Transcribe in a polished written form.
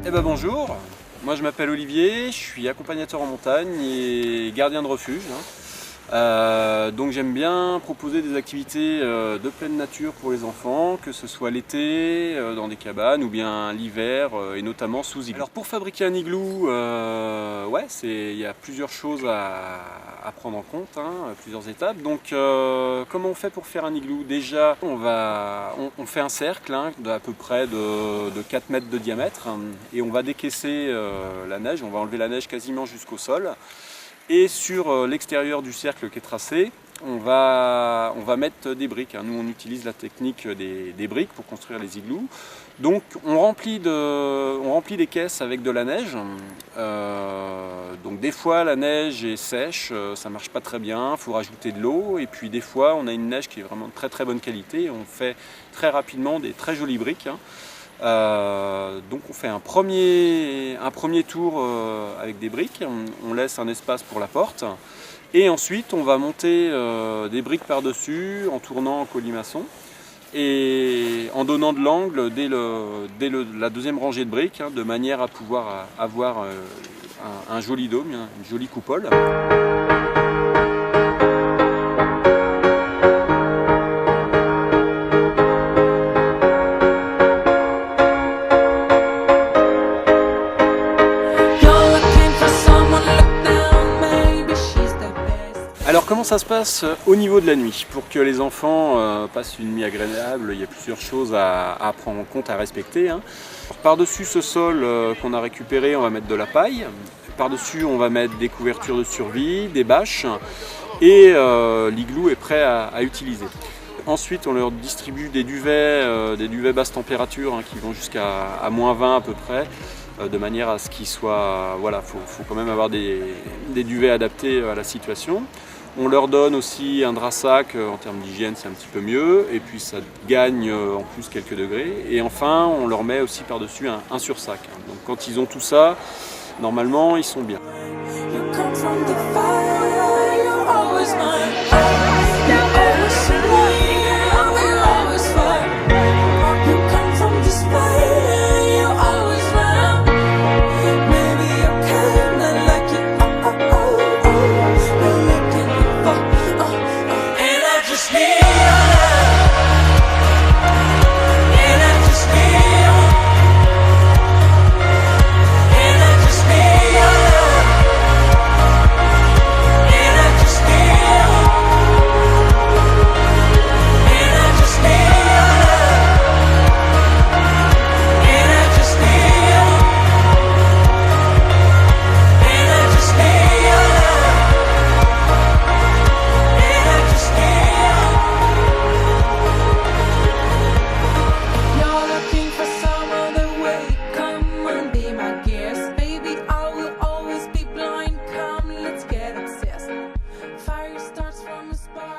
Eh ben bonjour, moi je m'appelle Olivier, je suis accompagnateur en montagne et gardien de refuge. Donc j'aime bien proposer des activités de pleine nature pour les enfants, que ce soit l'été dans des cabanes ou bien l'hiver et notamment sous igloo. Alors pour fabriquer un igloo, il y a plusieurs choses à prendre en compte, plusieurs étapes. Donc comment on fait pour faire un igloo? Déjà on fait un cercle d'à peu près de 4 mètres de diamètre et on va décaisser la neige, on va enlever la neige quasiment jusqu'au sol. Et sur l'extérieur du cercle qui est tracé, on va mettre des briques. Nous, on utilise la technique des briques pour construire les igloos. Donc, on remplit des caisses avec de la neige. Donc, des fois, la neige est sèche, ça ne marche pas très bien, il faut rajouter de l'eau. Et puis, des fois, on a une neige qui est vraiment de très très bonne qualité. On fait très rapidement des très jolies briques. Donc on fait un premier tour avec des briques, on laisse un espace pour la porte et ensuite on va monter des briques par-dessus en tournant en colimaçon et en donnant de l'angle dès la deuxième rangée de briques de manière à pouvoir avoir un joli dôme, une jolie coupole. Alors comment ça se passe au niveau de la nuit? Pour que les enfants passent une nuit agréable, il y a plusieurs choses à prendre en compte, à respecter. Par-dessus ce sol qu'on a récupéré, on va mettre de la paille. Par-dessus, on va mettre des couvertures de survie, des bâches et l'igloo est prêt à utiliser. Ensuite, on leur distribue des duvets basse température qui vont jusqu'à -20 à peu près. De manière à ce qu'il soit, faut quand même avoir des duvets adaptés à la situation. On leur donne aussi un drap sac, en termes d'hygiène c'est un petit peu mieux, et puis ça gagne en plus quelques degrés. Et enfin on leur met aussi par-dessus un sursac. Donc quand ils ont tout ça, normalement ils sont bien. Fire starts from the spark.